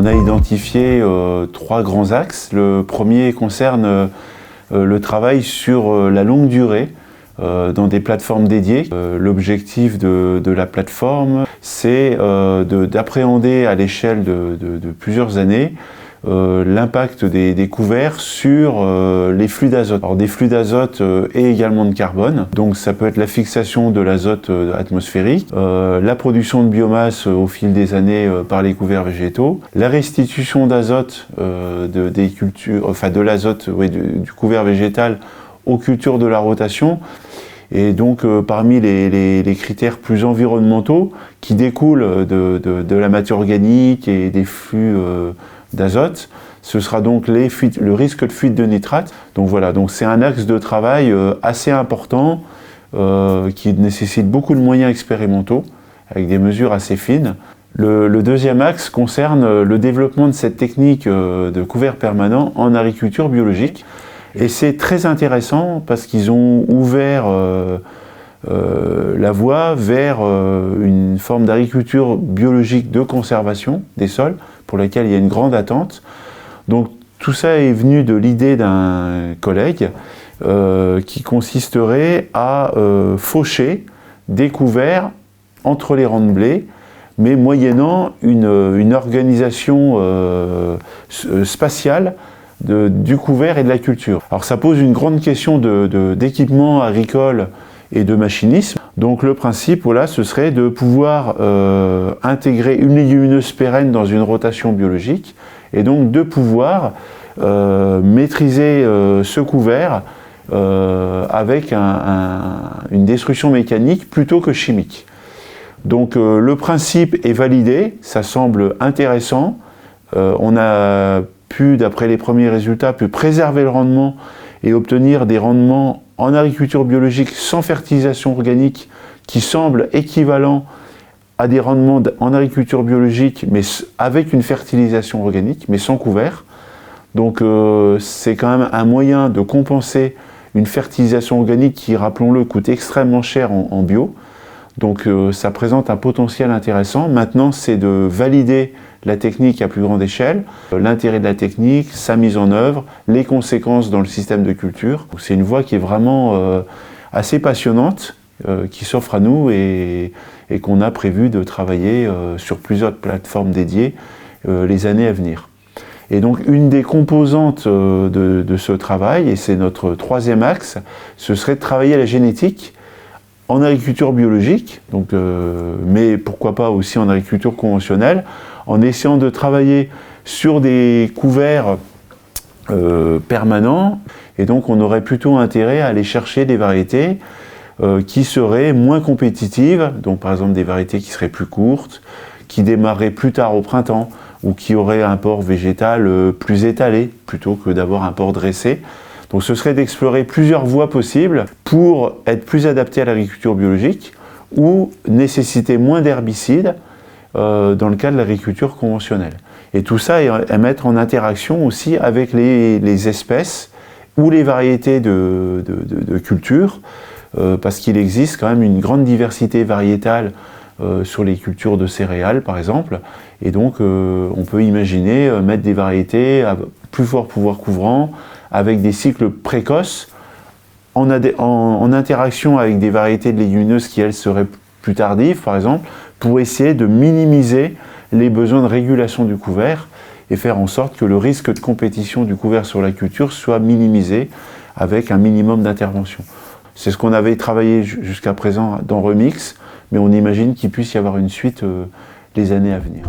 a identifié 3 grands axes. Le premier concerne le travail sur la longue durée dans des plateformes dédiées. L'objectif de la plateforme, c'est d'appréhender à l'échelle de plusieurs années l'impact des couverts sur les flux d'azote. Alors des flux d'azote et également de carbone. Donc ça peut être la fixation de l'azote atmosphérique, la production de biomasse au fil des années par les couverts végétaux, la restitution d'azote des cultures, enfin de l'azote du couvert végétal aux cultures de la rotation. Et donc parmi les critères plus environnementaux qui découlent de la matière organique et des flux d'azote, ce sera donc le risque de fuite de nitrate. Donc voilà, donc c'est un axe de travail assez important qui nécessite beaucoup de moyens expérimentaux avec des mesures assez fines. Le deuxième axe concerne le développement de cette technique de couvert permanent en agriculture biologique. Et c'est très intéressant parce qu'ils ont ouvert la voie vers une forme d'agriculture biologique de conservation des sols, pour laquelle il y a une grande attente. Donc tout ça est venu de l'idée d'un collègue qui consisterait à faucher des couverts entre les rangs de blé, mais moyennant une organisation spatiale du couvert et de la culture. Alors ça pose une grande question d'équipement agricole et de machinisme. Donc le principe, voilà, ce serait de pouvoir intégrer une légumineuse pérenne dans une rotation biologique et donc de pouvoir maîtriser ce couvert avec une destruction mécanique plutôt que chimique. Donc le principe est validé, ça semble intéressant. On a pu, d'après les premiers résultats, préserver le rendement et obtenir des rendements en agriculture biologique sans fertilisation organique qui semblent équivalents à des rendements en agriculture biologique mais avec une fertilisation organique mais sans couvert. Donc c'est quand même un moyen de compenser une fertilisation organique qui, rappelons-le, coûte extrêmement cher en bio. Donc ça présente un potentiel intéressant. Maintenant, c'est de valider la technique à plus grande échelle, l'intérêt de la technique, sa mise en œuvre, les conséquences dans le système de culture. C'est une voie qui est vraiment assez passionnante, qui s'offre à nous et qu'on a prévu de travailler sur plusieurs plateformes dédiées les années à venir. Et donc une des composantes de ce travail, et c'est notre troisième axe, ce serait de travailler la génétique en agriculture biologique, donc, mais pourquoi pas aussi en agriculture conventionnelle, en essayant de travailler sur des couverts permanents, et donc on aurait plutôt intérêt à aller chercher des variétés qui seraient moins compétitives, donc par exemple des variétés qui seraient plus courtes, qui démarreraient plus tard au printemps, ou qui auraient un port végétal plus étalé, plutôt que d'avoir un port dressé. Donc ce serait d'explorer plusieurs voies possibles pour être plus adapté à l'agriculture biologique ou nécessiter moins d'herbicides dans le cas de l'agriculture conventionnelle. Et tout ça est à mettre en interaction aussi avec les espèces ou les variétés de cultures, parce qu'il existe quand même une grande diversité variétale sur les cultures de céréales par exemple, et donc on peut imaginer mettre des variétés à plus fort pouvoir couvrant, avec des cycles précoces, en interaction avec des variétés de légumineuses qui elles seraient plus tardives par exemple, pour essayer de minimiser les besoins de régulation du couvert et faire en sorte que le risque de compétition du couvert sur la culture soit minimisé avec un minimum d'intervention. C'est ce qu'on avait travaillé jusqu'à présent dans Remix, mais on imagine qu'il puisse y avoir une suite les années à venir.